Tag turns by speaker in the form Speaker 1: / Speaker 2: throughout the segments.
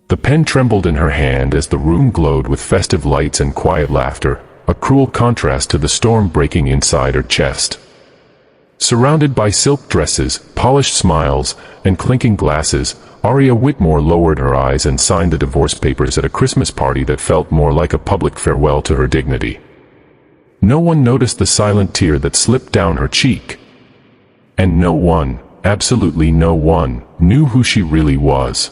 Speaker 1: The pen trembled in her hand as the room glowed with festive lights and quiet laughter, a cruel contrast to the storm breaking inside her chest. Surrounded by silk dresses, polished smiles, and clinking glasses, Aria Whitmore lowered her eyes and signed the divorce papers at a Christmas party that felt more like a public farewell to her dignity. No one noticed the silent tear that slipped down her cheek. And no one, absolutely no one, knew who she really was.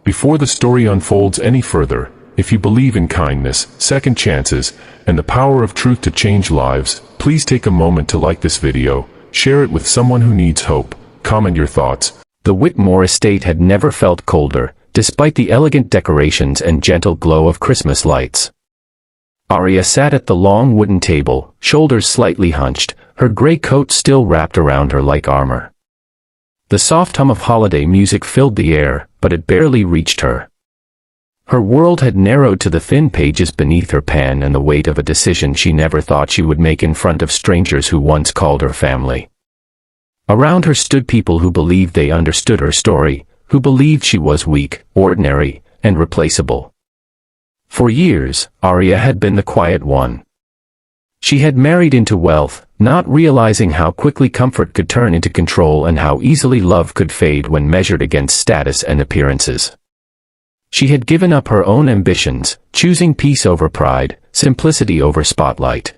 Speaker 1: Before the story unfolds any further, if you believe in kindness, second chances, and the power of truth to change lives, please take a moment to like this video, share it with someone who needs hope, comment your thoughts.
Speaker 2: The Whitmore estate had never felt colder, despite the elegant decorations and gentle glow of Christmas lights. Aria sat at the long wooden table, shoulders slightly hunched, her gray coat still wrapped around her like armor. The soft hum of holiday music filled the air, but it barely reached her. Her world had narrowed to the thin pages beneath her pen and the weight of a decision she never thought she would make in front of strangers who once called her family. Around her stood people who believed they understood her story, who believed she was weak, ordinary, and replaceable. For years, Aria had been the quiet one. She had married into wealth, not realizing how quickly comfort could turn into control and how easily love could fade when measured against status and appearances. She had given up her own ambitions, choosing peace over pride, simplicity over spotlight.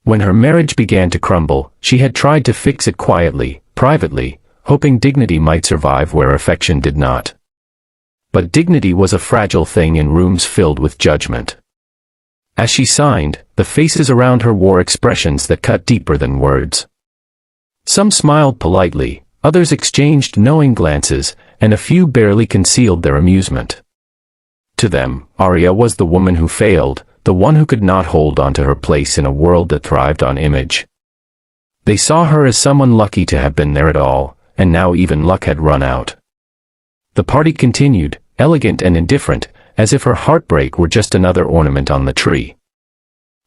Speaker 2: When her marriage began to crumble, she had tried to fix it quietly, privately, hoping dignity might survive where affection did not. But dignity was a fragile thing in rooms filled with judgment. As she signed, the faces around her wore expressions that cut deeper than words. Some smiled politely, others exchanged knowing glances, and a few barely concealed their amusement. To them, Aria was the woman who failed, the one who could not hold on to her place in a world that thrived on image. They saw her as someone lucky to have been there at all, and now even luck had run out. The party continued, elegant and indifferent, as if her heartbreak were just another ornament on the tree.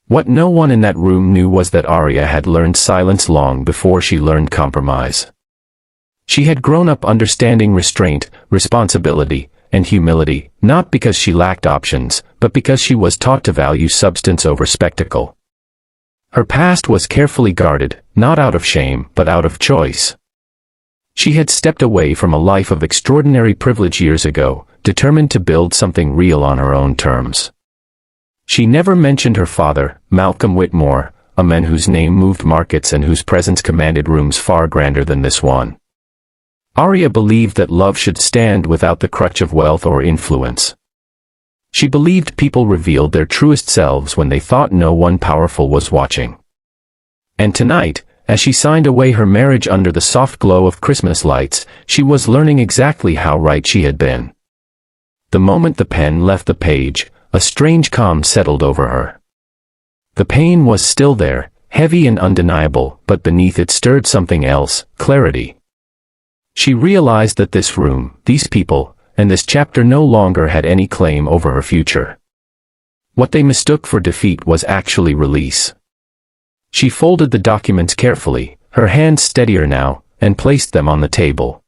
Speaker 2: What no one in that room knew was that Aria had learned silence long before she learned compromise. She had grown up understanding restraint, responsibility, and humility, not because she lacked options, but because she was taught to value substance over spectacle. Her past was carefully guarded, not out of shame, but out of choice. She had stepped away from a life of extraordinary privilege years ago, determined to build something real on her own terms. She never mentioned her father, Malcolm Whitmore, a man whose name moved markets and whose presence commanded rooms far grander than this one. Aria believed that love should stand without the crutch of wealth or influence. She believed people revealed their truest selves when they thought no one powerful was watching. And tonight, as she signed away her marriage under the soft glow of Christmas lights, she was learning exactly how right she had been. The moment the pen left the page, a strange calm settled over her. The pain was still there, heavy and undeniable, but beneath it stirred something else, clarity. She realized that this room, these people, and this chapter no longer had any claim over her future. What they mistook for defeat was actually release. She folded the documents carefully, her hands steadier now, and placed them on the table.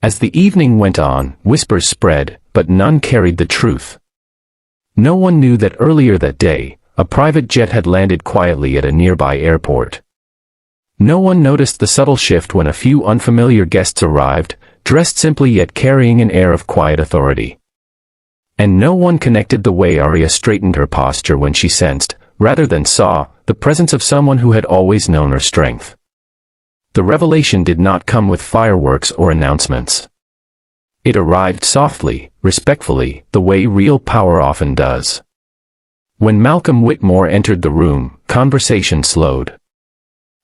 Speaker 2: As the evening went on, whispers spread, but none carried the truth. No one knew that earlier that day, a private jet had landed quietly at a nearby airport. No one noticed the subtle shift when a few unfamiliar guests arrived, dressed simply yet carrying an air of quiet authority. And no one connected the way Aria straightened her posture when she sensed, rather than saw, the presence of someone who had always known her strength. The revelation did not come with fireworks or announcements. It arrived softly, respectfully, the way real power often does. When Malcolm Whitmore entered the room, conversation slowed.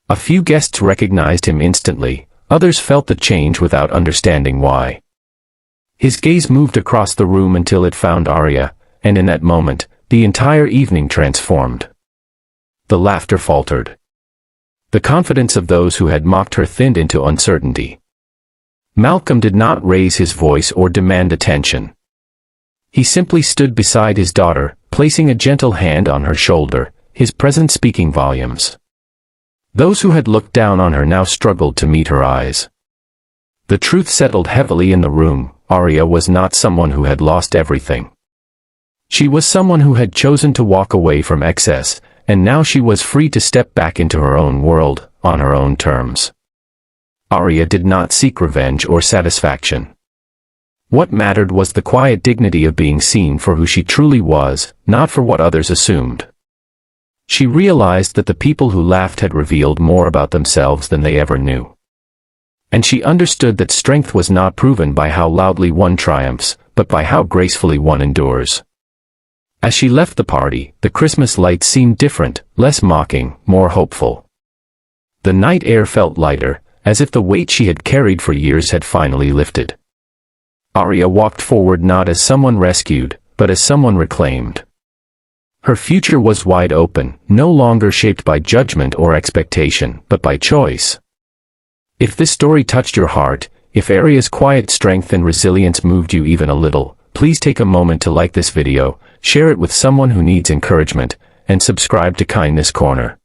Speaker 2: A few guests recognized him instantly, others felt the change without understanding why. His gaze moved across the room until it found Aria, and in that moment, the entire evening transformed. The laughter faltered. The confidence of those who had mocked her thinned into uncertainty. Malcolm did not raise his voice or demand attention. He simply stood beside his daughter, placing a gentle hand on her shoulder, his presence speaking volumes. Those who had looked down on her now struggled to meet her eyes. The truth settled heavily in the room. Arya was not someone who had lost everything. She was someone who had chosen to walk away from excess, and now she was free to step back into her own world, on her own terms. Arya did not seek revenge or satisfaction. What mattered was the quiet dignity of being seen for who she truly was, not for what others assumed. She realized that the people who laughed had revealed more about themselves than they ever knew. And she understood that strength was not proven by how loudly one triumphs, but by how gracefully one endures. As she left the party, the Christmas lights seemed different, less mocking, more hopeful. The night air felt lighter, as if the weight she had carried for years had finally lifted. Arya walked forward not as someone rescued, but as someone reclaimed. Her future was wide open, no longer shaped by judgment or expectation, but by choice. If this story touched your heart, if Arya's quiet strength and resilience moved you even a little, please take a moment to like this video, share it with someone who needs encouragement, and subscribe to Kindness Corner.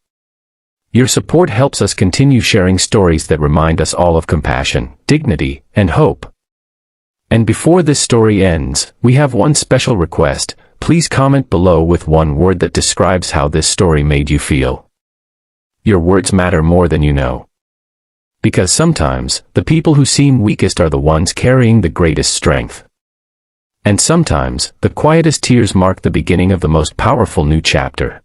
Speaker 2: Your support helps us continue sharing stories that remind us all of compassion, dignity, and hope. And before this story ends, we have one special request. Please comment below with one word that describes how this story made you feel. Your words matter more than you know. Because sometimes, the people who seem weakest are the ones carrying the greatest strength. And sometimes, the quietest tears mark the beginning of the most powerful new chapter.